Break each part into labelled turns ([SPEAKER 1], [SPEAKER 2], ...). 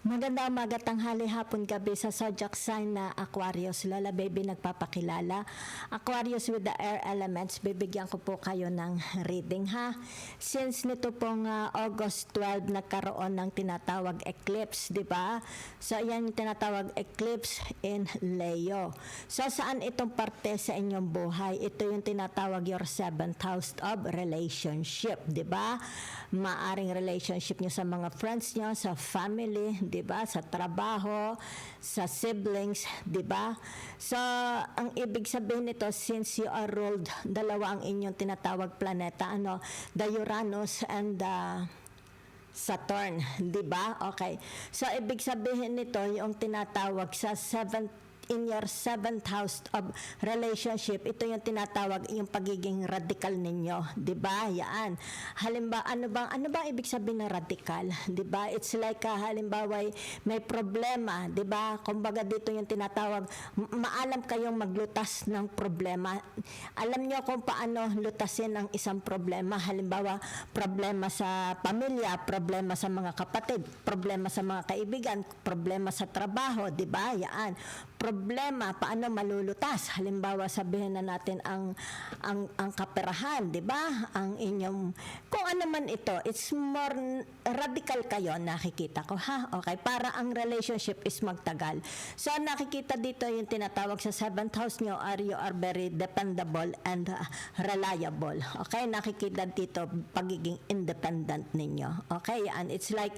[SPEAKER 1] Magandang umaga, tanghali, hapon, gabi sa zodiac sign na Aquarius. Lola Baby nagpapakilala. Aquarius with the air elements, bibigyan ko po kayo ng reading ha. Since nito pong August 12 nagkaroon ng tinatawag eclipse, di ba? So yan yung tinatawag eclipse in Leo. So saan itong parte sa inyong buhay? Ito yung tinatawag your 7th house of relationship, di ba? Maaring relationship nyo sa mga friends nyo, sa family, 'di ba, sa trabaho, sa siblings, 'di ba? So, ang ibig sabihin nito, since you are ruled, dalawa ang inyong tinatawag planeta, the Uranus and the Saturn, 'di ba? Okay. So, ibig sabihin nito, yung tinatawag sa in your 7th house of relationship, ito yung tinatawag yung pagiging radical ninyo, 'di ba? Yan. Halimbawa, ano bang ibig sabihin ng radical? 'Di ba? It's like halimbawa may problema, 'di ba? Kumbaga dito yung tinatawag, maalam kayong maglutas ng problema. Alam niyo kung paano lutasin ang isang problema. Halimbawa, problema sa pamilya, problema sa mga kapatid, problema sa mga kaibigan, problema sa trabaho, 'di ba? Yan. Problema, paano malulutas? Halimbawa, sabihin na natin ang kaperahan, 'di ba? Ang inyong kung ano man ito, it's more radical kayo, nakikita ko ha. Okay, para ang relationship is magtagal. So nakikita dito yung tinatawag sa 7th house nyo you are very dependable and reliable. Okay, nakikita dito pagiging independent ninyo. Okay, and it's like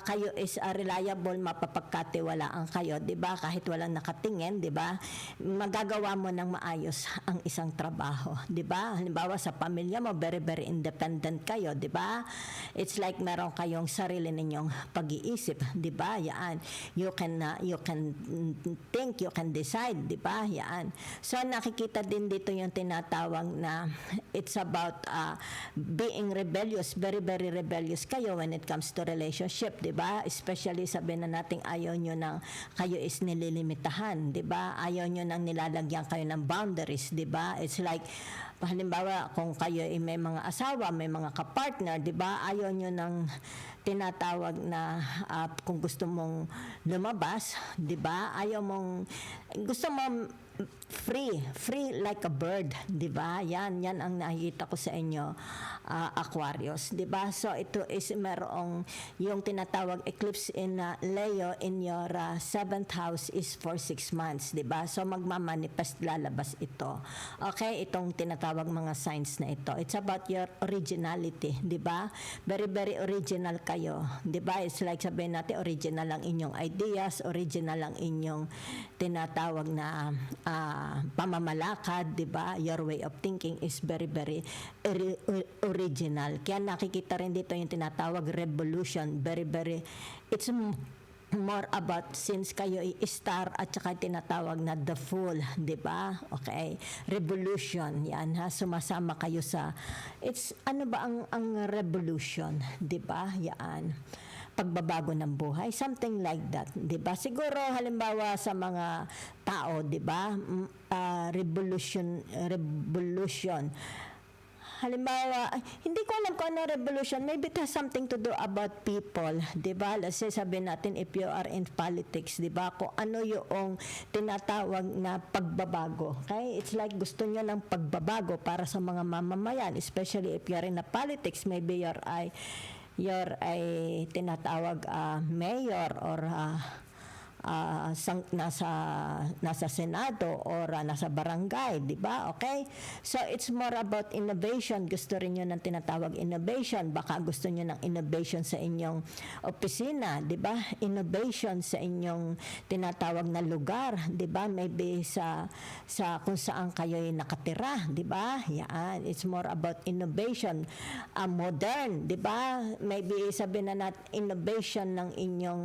[SPEAKER 1] kayo is reliable, mapapagkatiwalaan kayo, 'di ba? Kahit walang nakatingin, 'di ba? Magagawa mo ng maayos ang isang trabaho, 'di ba? Halimbawa sa pamilya mo, very very independent kayo, 'di ba? It's like meron kayong sarili ninyong pag-iisip, 'di ba? Yan. You can think, you can decide, 'di ba? Yan. So nakikita din dito yung tinatawag na it's about being rebellious, very very rebellious kayo when it comes to relationship, 'di ba? Especially sabihin na nating ayaw nyo nang kayo is nililimitahan, 'di ba? Ayaw nyo nang nilalagyan kayo ng boundaries, 'di ba? It's like halimbawa kung kayo ay may mga asawa, may mga kapartner, 'di ba? Ayaw nyo nang tinatawag na kung gusto mong lumabas, 'di ba? Gusto mo free like a bird, 'di ba? Yan ang nakikita ko sa inyo, Aquarius, 'di ba? So ito is merong yung tinatawag eclipse in Leo in your 7th house is for 6 months, 'di ba? So magmamanifest, lalabas ito. Okay, itong tinatawag mga signs na ito. It's about your originality, 'di ba? Very very original kayo, 'di ba? It's like sabihin natin original ang inyong ideas, original ang inyong tinatawag na pamamalakad, 'di ba? Your way of thinking is very very original. Kaya nakikita rin dito yung tinatawag revolution, very very it's more about since kayo star at saka tinatawag na the fool, 'di ba? Okay, revolution yan ha, sumasama kayo sa it's ano ba ang revolution, 'di ba? Yan pagbabago ng buhay, something like that, 'di ba? Siguro halimbawa sa mga tao, 'di ba? Revolution. Halimbawa, hindi ko alam kung ano revolution. Maybe it has something to do about people, 'di ba? Let's say sabihin natin if you are in politics, 'di ba? Kung ano yung tinatawag na pagbabago. Okay? It's like gusto niyo ng pagbabago para sa mga mamamayan, especially if you are in a politics, maybe you're tinatawag mayor or nasa senado or nasa barangay, 'di ba? Okay? So it's more about innovation. Gusto rin niyo ng tinatawag innovation. Baka gusto niyo ng innovation sa inyong opisina, 'di ba? Innovation sa inyong tinatawag na lugar, 'di ba? Maybe sa kung saan kayo nakatira, 'di ba? Yan, it's more about innovation. Modern, 'di ba? Maybe sabihin na natin innovation ng inyong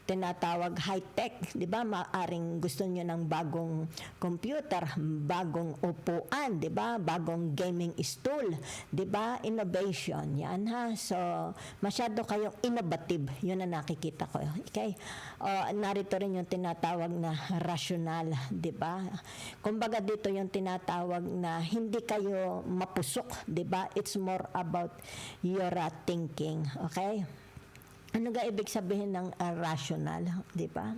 [SPEAKER 1] tinatawag high-tech, 'di ba? Maaring gusto niyo ng bagong computer, bagong upuan, 'di ba? Bagong gaming stool, 'di ba? Innovation 'yan ha. So, masyado kayong innovative, 'yun ang nakikita ko. Okay? Narito rin yung tinatawag na rational, 'di ba? Kumbaga dito yung tinatawag na hindi kayo mapusok, 'di ba? It's more about your thinking, okay? Ano ga ibig sabihin ng rational, di ba?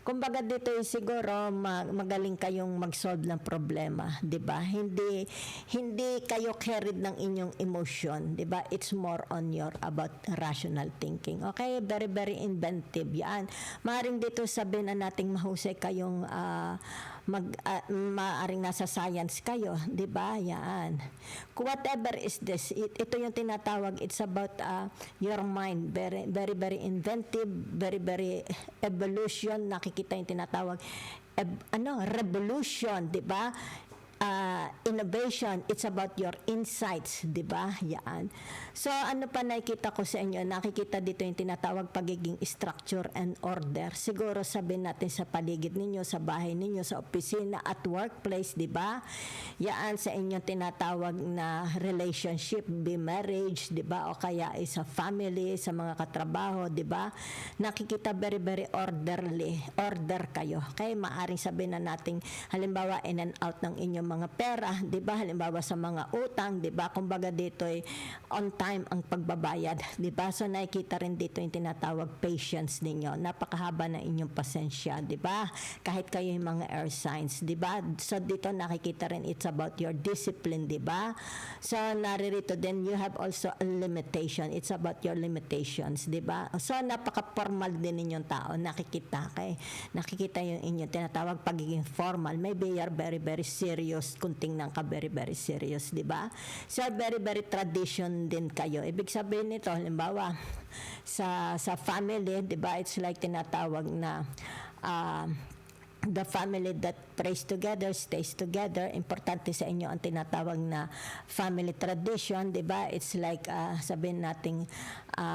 [SPEAKER 1] Kumbaga dito siguro magaling kayong mag-solve ng problema, 'di ba? Hindi kayo carried ng inyong emotion, 'di ba? It's more on your about rational thinking. Okay, very very inventive 'yan. Maaring dito sabihin na nating mahusay kayong maaring nasa science kayo, 'di ba? Yan. Whatever is this, ito yung tinatawag, it's about your mind, very very very inventive, very very evolution, nakikita yung tinatawag revolution, 'di ba? Innovation, it's about your insights, di ba? Yan. So, ano pa nakikita ko sa inyo? Nakikita dito yung tinatawag pagiging structure and order. Siguro sabihin natin sa paligid ninyo, sa bahay ninyo, sa opisina, at workplace, di ba? Yan sa inyong tinatawag na relationship, be marriage, di ba? O kaya sa family, sa mga katrabaho, di ba? Nakikita very, very orderly. Order kayo. Okay? Maaring sabihin na natin, halimbawa, in and out ng inyong mga pera, 'di ba? Halimbawa sa mga utang, 'di ba? Kumbaga dito ay on time ang pagbabayad, 'di ba? So nakikita rin dito yung tinatawag patience ninyo. Napakahaba na inyong pasensya, 'di ba? Kahit kayo yung mga air signs, 'di ba? So dito nakikita rin it's about your discipline, 'di ba? So naririto din you have also a limitation. It's about your limitations, 'di ba? So napaka-formal din ninyong tao, nakikita kay. Nakikita yung inyong tinatawag pagiging formal. Maybe you're very very serious kung tingnan ka very very serious, di ba? So very very tradition din kayo. Ibig sabihin nito, halimbawa sa family, di ba? It's like tinatawag na the family that prays together, stays together. Importante sa inyo ang tinatawag na family tradition, di ba? It's like sabihin nating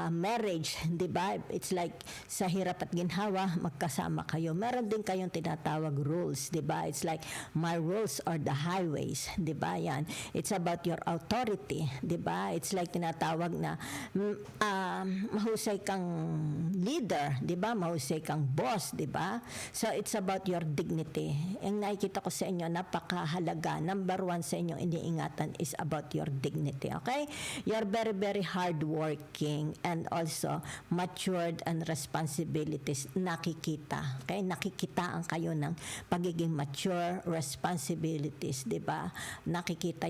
[SPEAKER 1] marriage, di ba? It's like sa hirap at ginhawa, magkasama kayo. Meron din kayong tinatawag rules, di ba? It's like my rules are the highways, di ba? Yan. It's about your authority, di ba? It's like tinatawag na mahusay kang leader, di ba? Mahusay kang boss, di ba? So it's about your dignity. Ang nakikita ko sa inyo, napakahalaga. Number one sa inyo iniingatan is about your dignity. Okay? You're very, very hardworking and also matured and responsibilities. Nakikita. Okay? Nakikitaan kayo ng pagiging mature responsibilities. Diba? Nakikita.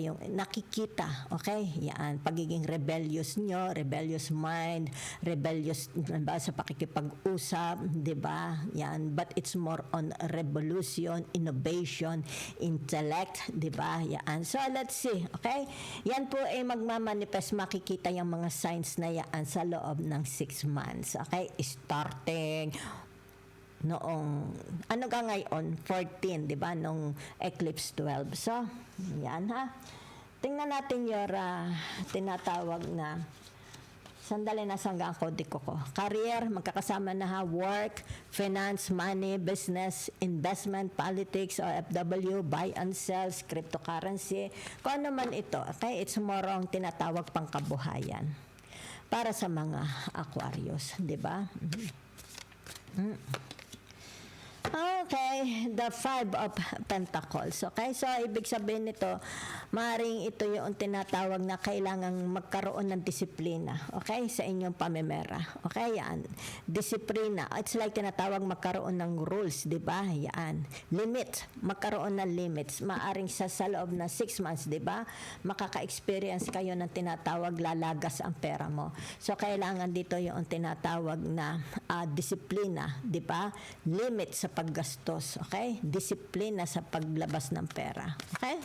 [SPEAKER 1] Okay? Yan. Pagiging rebellious nyo, rebellious mind, rebellious sa pakikipag-usap. Diba? Yan. But it's more on revolution, innovation, intellect, di ba? Yan. So, let's see. Okay? Yan po ay magmamanifest, makikita yung mga signs na yan sa loob ng 6 months. Okay? Starting noong, ano ka ngayon? 14, di ba? Nung eclipse 12. So, yan ha. Tingnan natin yung tinatawag na sandali na sanggang kode ko. Career, magkakasama na ha. Work, finance, money, business, investment, politics, OFW, buy and sell, cryptocurrency. Kung ano man ito, okay? It's more on tinatawag pang kabuhayan para sa mga Aquarius, di ba? Okay, the 5 of Pentacles. Okay, so ibig sabihin nito, maring ito yung tinatawag na kailangang magkaroon ng disiplina. Okay, sa inyong pamemera. Okay, yan. Disiplina. It's like tinatawag magkaroon ng rules, di ba? Yan. Limit. Magkaroon ng limits. Maaring sa loob na 6 months, di ba? Makaka-experience kayo ng tinatawag lalagas ang pera mo. So, kailangan dito yung tinatawag na disiplina, di ba? Limit sa paggastos, okay? Disiplina sa paglabas ng pera, okay?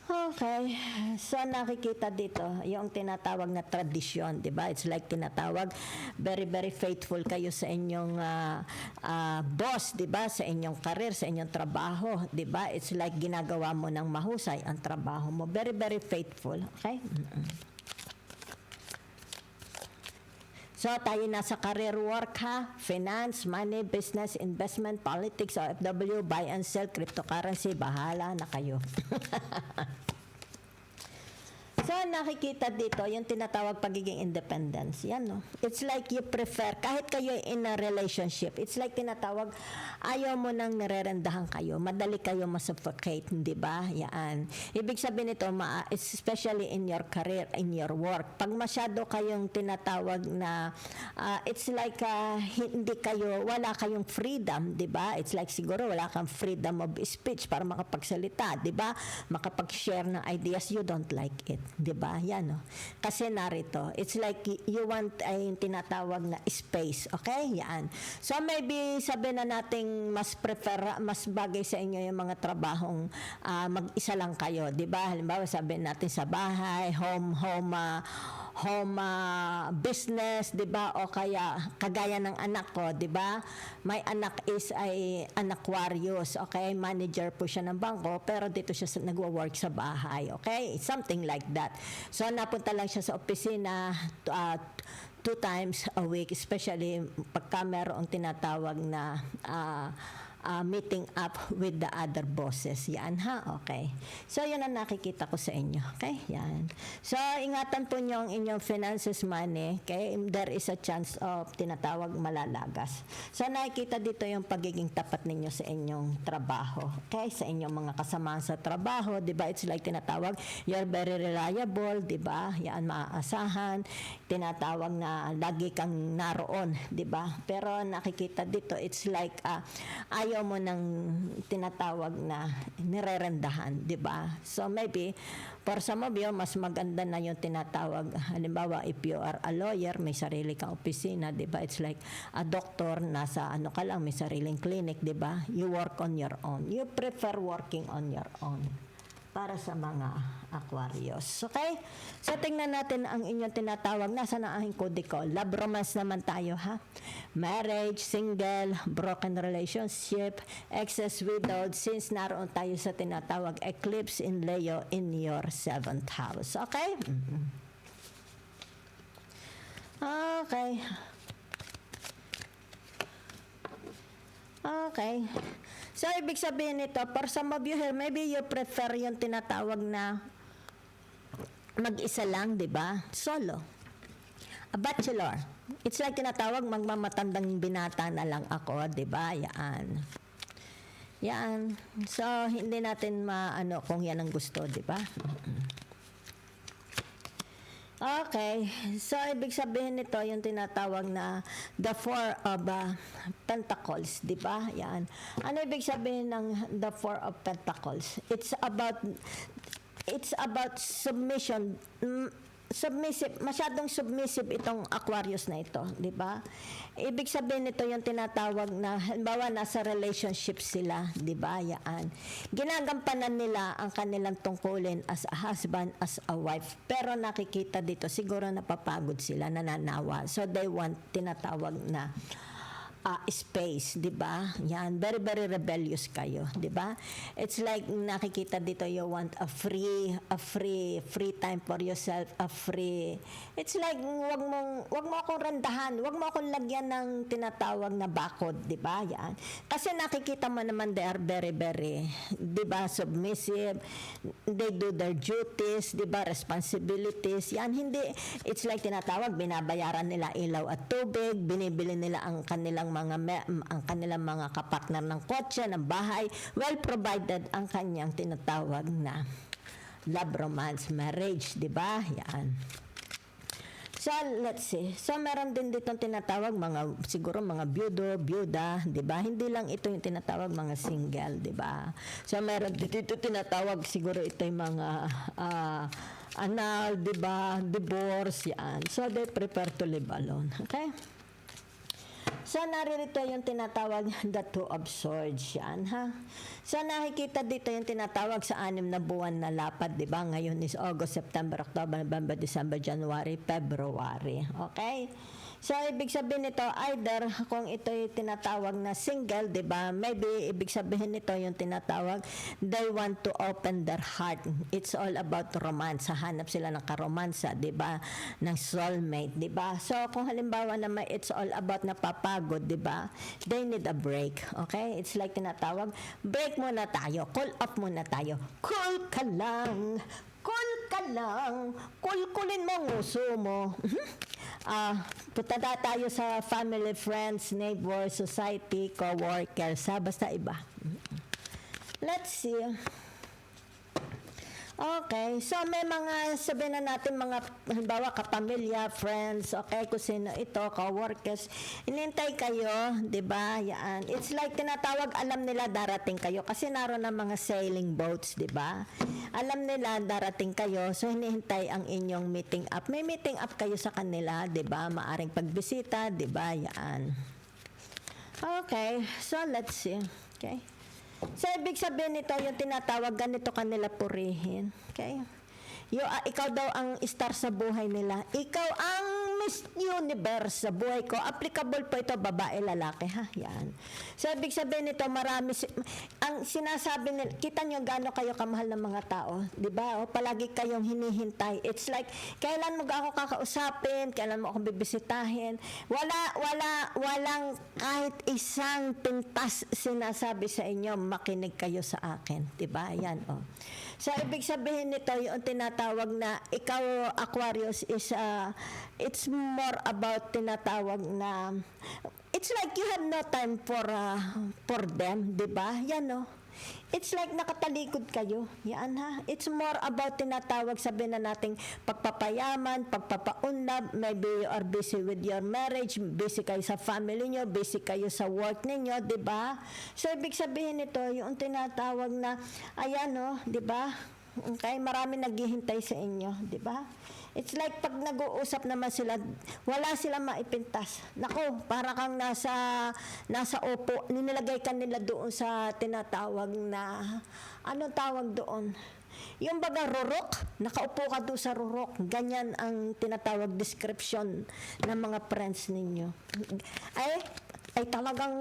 [SPEAKER 1] Okay. So, nakikita dito, yung tinatawag na tradisyon, di ba? It's like tinatawag, very, very faithful kayo sa inyong boss, di ba? Sa inyong career, sa inyong trabaho, di ba? It's like ginagawa mo ng mahusay ang trabaho mo. Very, very faithful, okay? So, tayo nasa career work ha, finance, money, business, investment, politics, OFW, buy and sell, cryptocurrency, bahala na kayo. So, nakikita dito, yung tinatawag pagiging independence. Yan, no? It's like you prefer, kahit kayo in a relationship, it's like tinatawag, ayaw mo nang nirerendahan kayo. Madali kayo masuffocate, di ba? Yan. Ibig sabihin nito, especially in your career, in your work, pag masyado kayong tinatawag na, it's like hindi kayo, wala kayong freedom, di ba? It's like siguro wala kang freedom of speech para makapagsalita, di ba? Makapag-share ng ideas, you don't like it, di ba? Yan, no? Kasi narito, it's like you want ay tinatawag na space, okay? Yan. So maybe sabihin na nating mas bagay sa inyo yung mga trabahong mag-isa lang kayo, di ba? Halimbawa sabihin natin sa bahay, home business, di ba? O kaya kagaya ng anak ko, di ba? May anak ay an Aquarius, okay? Manager po siya ng bangko, pero dito siya nagwo-work sa bahay, okay? Something like that. So napunta lang siya sa opisina 2 times a week, especially pagka merong tinatawag na meeting up with the other bosses. Yan, ha? Okay. So, yan ang nakikita ko sa inyo. Okay? Yan. So, ingatan po nyo ang inyong finances, money. Okay? There is a chance of tinatawag malalagas. So, nakikita dito yung pagiging tapat ninyo sa inyong trabaho. Okay? Sa inyong mga kasamahan sa trabaho. Diba? It's like tinatawag, you're very reliable. Diba? Yan, maaasahan. Tinatawag na lagi kang naroon. Diba? Pero nakikita dito, it's like, ayaw mo nang tinatawag na nirerendahan, di ba? So maybe for some of you, mas maganda na yung tinatawag. Halimbawa, if you are a lawyer, may sarili kang opisina, di ba? It's like a doctor, nasa ano ka lang, may sariling clinic, di ba? You work on your own. You prefer working on your own para sa mga Aquarius. Okay? So, tingnan natin ang inyong tinatawag. Nasa na aking kode ko? Love romance naman tayo, ha? Marriage, single, broken relationship, excess widowed, since naroon tayo sa tinatawag eclipse in Leo in your 7th house. Okay? Okay. Okay. So, ibig sabihin nito, for some of you here, maybe you prefer yung tinatawag na mag-isa lang, di ba? Solo. A bachelor. It's like tinatawag, magmamatandang binata na lang ako, di ba? Yan. Yan. So, hindi natin maano kung yan ang gusto, di ba? Okay. So, ibig sabihin nito, yung tinatawag na the Four of Pentacles, di ba? Yan. Ano ibig sabihin ng the Four of Pentacles? It's about submission. Submissive, masyadong submissive itong Aquarius na ito, di ba? Ibig sabihin nito yung tinatawag na, halimbawa nasa relationship sila, di ba? Yan. Ginagampanan nila ang kanilang tungkulin as a husband, as a wife. Pero nakikita dito, siguro napapagod sila, nananawa. So they want tinatawag na space, di ba? Yan, very, very rebellious kayo, di ba? It's like, nakikita dito, you want a free time for yourself, it's like, wag mo akong randahan, wag mo akong lagyan ng tinatawag na bakod, di ba? Yan. Kasi nakikita mo naman, they are very, very, di ba, submissive, they do their duties, di ba, responsibilities, yan, hindi, it's like tinatawag, binabayaran nila ilaw at tubig, binibili nila ang kanilang mga kapartner ng kotse, ng bahay, well provided ang kanyang tinatawag na love romance, marriage, di ba? Yan. So, let's see. So, meron din dito tinatawag siguro mga byuda, di ba? Hindi lang ito yung tinatawag mga single, di ba? So, meron dito tinatawag siguro ito yung mga anal, di ba? Divorce, yan. So, they prefer to live alone. Okay? So, naririto yung tinatawag the Two of Swords yan, ha? So, nakikita dito yung tinatawag sa 6 na buwan na lapad, di ba? Ngayon is August, September, October, November, December, January, February. Okay? So, ibig sabihin nito, either kung ito yung tinatawag na single, di ba? Maybe, ibig sabihin nito yung tinatawag, they want to open their heart. It's all about romance. Hanap sila ng karomansa, di ba? Ng soulmate, di ba? So, kung halimbawa naman, it's all about napapagod, di ba? They need a break, okay? It's like tinatawag, break muna tayo, cool off muna tayo. Cool ka lang, cool ka lang, kulkulin mo ang uso mo. Punta na tayo sa family, friends, neighbor, society, co-workers, basta iba. Let's see. Okay, so may mga, sabihin na natin mga, halimbawa, kapamilya, friends, okay, kung sino ito, co-workers, inintay kayo, di ba? Yan. It's like tinatawag, alam nila darating kayo kasi naroon ang mga sailing boats, di ba? Alam nila darating kayo, so hinihintay ang inyong meeting up. May meeting up kayo sa kanila, di ba? Maaring pagbisita, di ba? Yan. Okay, so let's see. Okay. So, ibig sabihin nito, yung tinatawag, ganito kanila purihin. Okay? Ikaw daw ang star sa buhay nila. Ikaw ang Miss Universe sa buhay ko. Applicable po ito, babae, lalaki, ha? Yan. So, ibig sabihin nito, marami, ang sinasabi nila, kita nyo gaano kayo kamahal ng mga tao. Diba? O, palagi kayong hinihintay. It's like, kailan mo ako kakausapin? Kailan mo ako bibisitahin? Walang kahit isang pintas sinasabi sa inyo, makinig kayo sa akin. Diba? Yan, o. So, ibig sabihin nito, yung tinatawag na, ikaw, Aquarius, is, it's more about tinatawag na, it's like you have no time for them, di ba? Yan, no? It's like nakatalikod kayo. Yan, ha? It's more about tinatawag, sabihin na nating pagpapayaman, pagpapaunlad, maybe you are busy with your marriage, busy kayo sa family nyo, busy kayo sa work ninyo, di ba? So, ibig sabihin nito, yung tinatawag na, ayan, no, di ba? Okay, marami naghihintay sa inyo, di ba? It's like pag nag-uusap naman sila, wala silang maipintas. Nako, para kang nasa upo, ninilagay ka nila doon sa tinatawag na, anong tawag doon? Yung baga rurok, nakaupo ka doon sa rurok. Ganyan ang tinatawag description ng mga friends ninyo. Ay talagang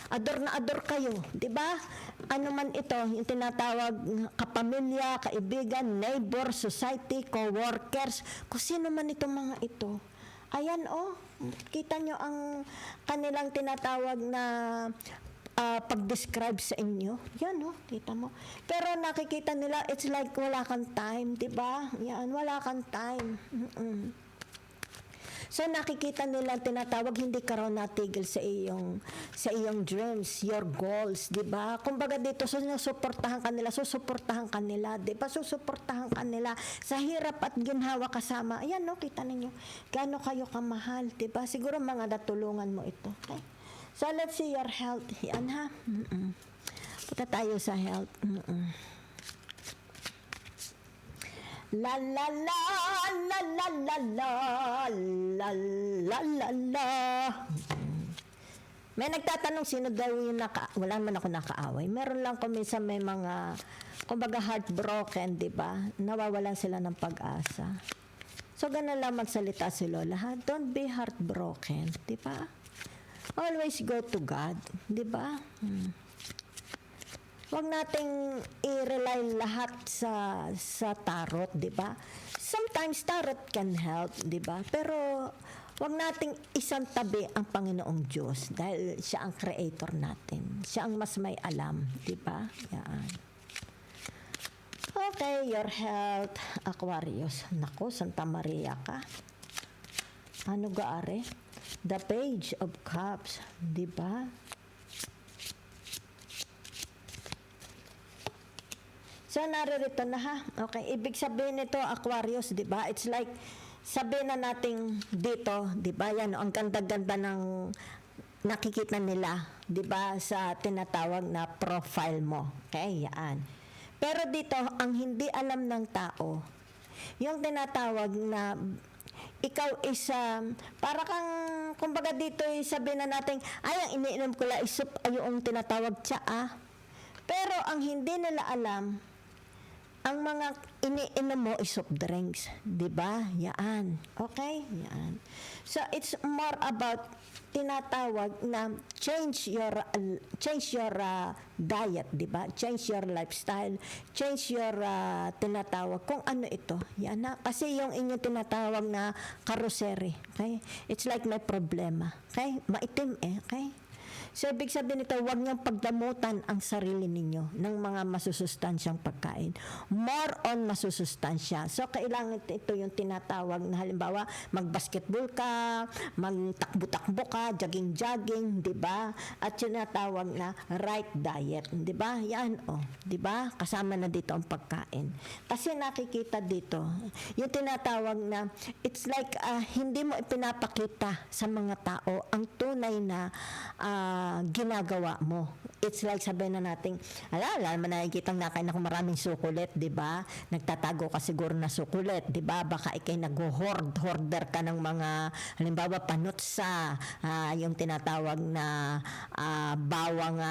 [SPEAKER 1] ador na ador kayo, 'di ba? Ano man ito, yung tinatawag kapamilya, kaibigan, neighbor, society, co-workers, kung sino man itong mga ito. Ayan, kita nyo ang kanilang tinatawag na pag-describe sa inyo. Yan, kita mo. Pero nakikita nila, it's like wala kang time, 'di ba? Yan, wala kang time. So nakikita nila tinatawag, hindi ka raw natigil sa iyong dreams, your goals, 'di ba? Kumbaga dito susuportahan kanila, 'di ba? Susuportahan kanila sa hirap at ginhawa kasama. Ayan, kita ninyo. Gaano kayo kamahal, 'di ba? Siguro mga natulungan mo ito. Okay? So let's see your health. Yan, ha. Punta tayo sa health. La la la la la la la la la la la. May nagtatanong sino daw yung wala naman ako nakaaway. Meron lang kung minsan may mga kumbaga heartbroken, di ba? Nawawalan sila ng pag-asa. So ganun lang magsalita si Lola, ha? Don't be heartbroken, di ba? Always go to God, di ba? Huwag nating i-rely lahat sa tarot, di ba? Sometimes tarot can help, di ba? Pero huwag nating isang tabi ang Panginoong Diyos dahil siya ang creator natin. Siya ang mas may alam, di ba? Yan. Okay, your health, Aquarius. Naku, Santa Maria ka. Ano gaare? The Page of Cups, di ba? So, naririto na, ha? Okay, ibig sabihin nito, Aquarius, di ba? It's like, sabihin na natin dito, di ba? Yan, ang ganda-ganda ng nakikita nila, di ba? Sa tinatawag na profile mo. Okay, yan. Pero dito, ang hindi alam ng tao, yung tinatawag na ikaw is, para kang, kumbaga dito, sabihin na natin, ay, ang iniinom ko lang, yung tinatawag tsaa. Pero ang hindi nila alam, ang mga iniinom mo is soft drinks, 'di ba? Yan. Okay? Yan. So it's more about tinatawag na change your diet, 'di ba? Change your lifestyle, change your tinatawag kung ano ito. Yan na kasi yung inyong tinatawag na karoseri, okay? It's like may problema, okay? Maitim okay? So, ibig sabihin nito, huwag niyong pagdamutan ang sarili ninyo ng mga masusustansyang pagkain. More on masusustansya. So, kailangan ito yung tinatawag na halimbawa, mag-basketball ka, magtakbo-takbo ka, jogging-jogging, di ba? At yung tinatawag na right diet, di ba? Yan, di ba? Kasama na dito ang pagkain. Kasi nakikita dito, yung tinatawag na, it's like, hindi mo ipinapakita sa mga tao ang tunay na ginagawa mo. It's like sabihin na natin, alam naman nakikita nakain ako maraming sukulit, di ba? Nagtatago ka siguro na sukulit, di ba? Baka ikay hoarder ka ng mga, halimbawa, panutsa, yung tinatawag na bawang,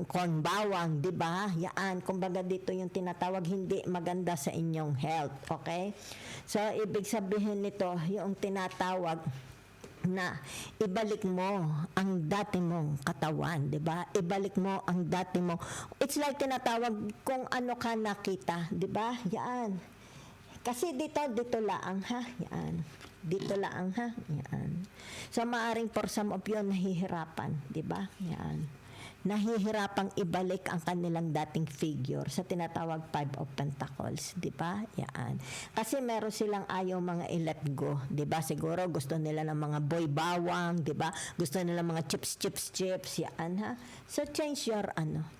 [SPEAKER 1] corn bawang, di ba? Yan, kumbaga dito yung tinatawag hindi maganda sa inyong health, okay? So, ibig sabihin nito, yung tinatawag na ibalik mo ang dati mong katawan, di ba? Ibalik mo ang dati mo. It's like tinatawag kung ano ka nakita, di ba? Yan. Kasi dito laang ha. Yan. Dito laang ha. Yan. So maaring for some of you nahihirapan, di ba? Yan. Nahihirapang ibalik ang kanilang dating figure sa tinatawag Five of Pentacles, di ba? Yan. Kasi meron silang ayaw mga i-let go, di ba? Siguro gusto nila ng mga boy bawang, di ba? Gusto nila mga chips, yan ha. So change your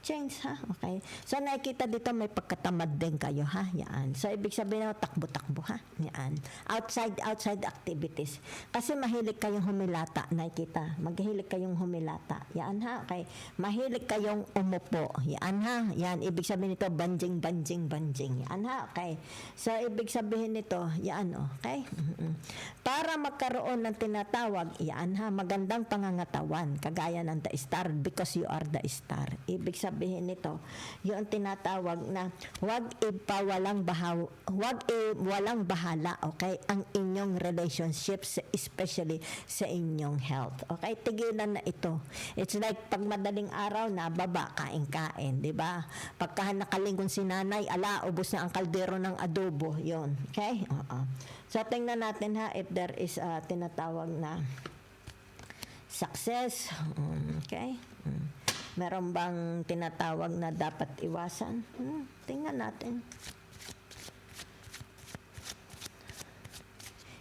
[SPEAKER 1] change ha, okay? So nakikita dito may pagkatamad din kayo ha, yan. So ibig sabihin takbo-takbo ha, yan. Outside activities. Kasi mahilig kayong humilata, nakikita. Maghilig kayong humilata, yan ha, okay? Mahilig kayong umupo. Yan ha. Yan. Ibig sabihin nito, banjing. Yan ha. Okay. So, ibig sabihin nito, yan okay. Para magkaroon ng tinatawag, yan ha, magandang pangangatawan, kagaya ng the star, because you are the star. Ibig sabihin nito, yung tinatawag na walang bahala, okay, ang inyong relationships, especially sa inyong health. Okay? Tigilan na ito. It's like, pag madaling araw na baba, kain-kain, di ba? Pagka nakalingon si nanay, ubos na ang kaldero ng adobo, yon. Okay? So, tingnan natin ha, if there is tinatawag na success. Okay? Meron bang tinatawag na dapat iwasan? Tingnan natin.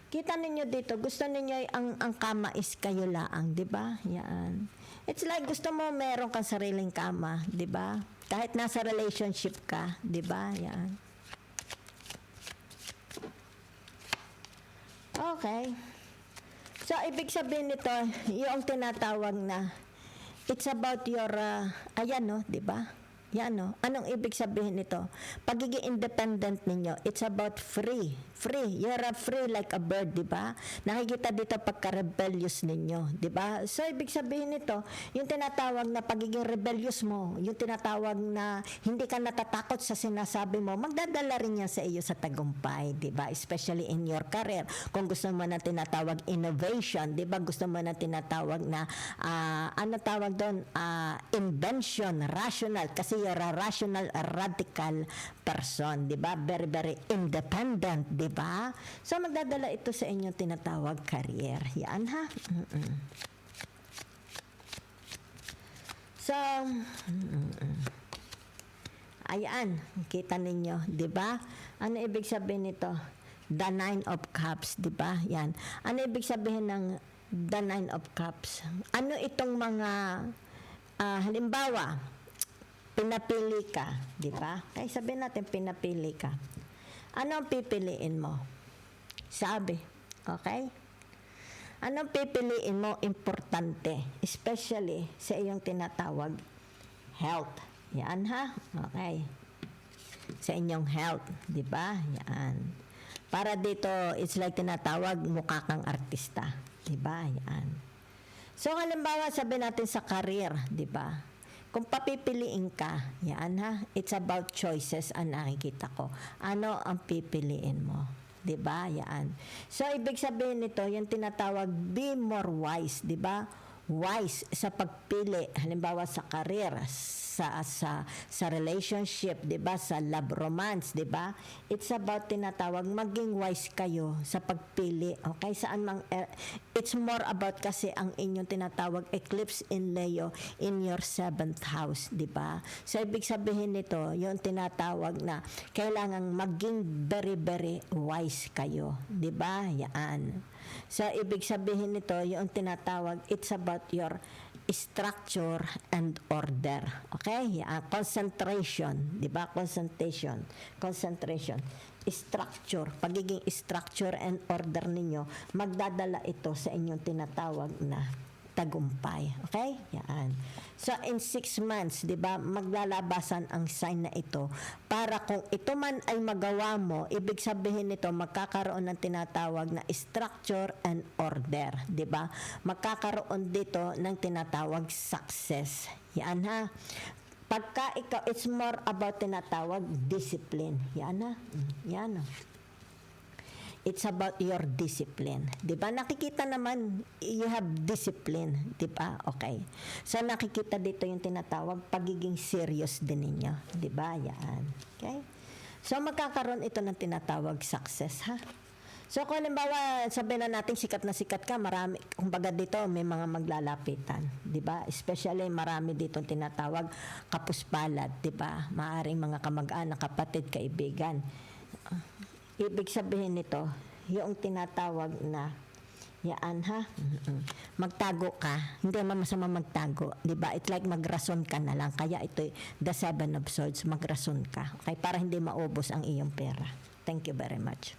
[SPEAKER 1] Kita ninyo dito, gusto ninyo ang kama is kayo laang, di ba? Yan. It's like gusto mo meron kang sariling kama, 'di ba? Kahit nasa relationship ka, 'di ba? Yan. Okay. So ibig sabihin nito, yung tinatawag na it's about your ayan no, 'di ba? Yan no. Anong ibig sabihin nito? Pagiging independent ninyo, it's about free. You're free like a bird, di ba? Nakikita dito pagka-rebellious ninyo, di ba? So, ibig sabihin nito, yung tinatawag na pagiging rebellious mo, yung tinatawag na hindi ka natatakot sa sinasabi mo, magdadala rin yan sa iyo sa tagumpay, di ba? Especially in your career. Kung gusto mo na tinatawag innovation, di ba? Gusto mo na tinatawag na, ano tawag doon? Invention, rational, kasi you're a rational, a radical person, di ba? Very, very independent, di ba? So, magdadala ito sa inyong tinatawag career. Yan, ha? So, ayan, kita ninyo, di ba? Ano ibig sabihin nito? The Nine of Cups, di ba? Yan. Ano ibig sabihin ng The Nine of Cups? Ano itong mga, halimbawa, pinapili ka, di ba? Kaya sabihin natin, pinapili ka. Ano ang pipiliin mo? Sabi, okay? Anong pipiliin mo importante, especially sa iyong tinatawag health. Yan ha? Okay. Sa inyong health, di ba? Yan. Para dito, it's like tinatawag mukha kang artista. Di ba? Yan. So, halimbawa, sabi natin sa career, di ba? Kung papipiliin ka, yan ha, it's about choices ang nakikita ko. Ano ang pipiliin mo? Diba? Yan. So, ibig sabihin nito, yung tinatawag, be more wise, diba? wise sa pagpili, halimbawa sa career, sa relationship, 'di ba, sa love romance, 'di ba? It's about tinatawag maging wise kayo sa pagpili. Okay, saan mang it's more about kasi ang inyong tinatawag eclipse in Leo in your 7th house, 'di ba? So ibig sabihin nito, yung tinatawag na kailangan maging very very wise kayo, 'di ba? Yan. So ibig sabihin nito, yung tinatawag it's about your structure and order. Okay? Concentration, 'di ba? Concentration. Structure, pagiging structure and order ninyo, magdadala ito sa inyong tinatawag na tagumpay. Okay? Yan. So in 6 months, 'di ba, maglalabasan ang sign na ito para kung ito man ay magawa mo, ibig sabihin nito magkakaroon ng tinatawag na structure and order, 'di ba? Magkakaroon dito ng tinatawag success. Yan ha. Pagka ikaw, it's more about tinatawag discipline. Yan ha. Yan ha. It's about your discipline. 'Di ba? Nakikita naman you have discipline, 'di ba? Okay. So nakikita dito yung tinatawag pagiging serious din ninyo, 'di ba? Yan. Okay? So magkakaroon ito ng tinatawag success, ha? So kung halimbawa, sabihin na natin sikat na sikat ka, marami, kumbaga dito may mga maglalapitan, 'di ba? Especially marami dito tinatawag kapuspalad, 'di ba? Maaring mga kamag-anak, kapatid, kaibigan. Ibig sabihin nito, yung tinatawag na yaan ha, magtago ka, hindi naman masama magtago, di ba? It's like magrason ka na lang, kaya ito the 7 of swords, magrason ka, okay? Para hindi maubos ang iyong pera. Thank you very much.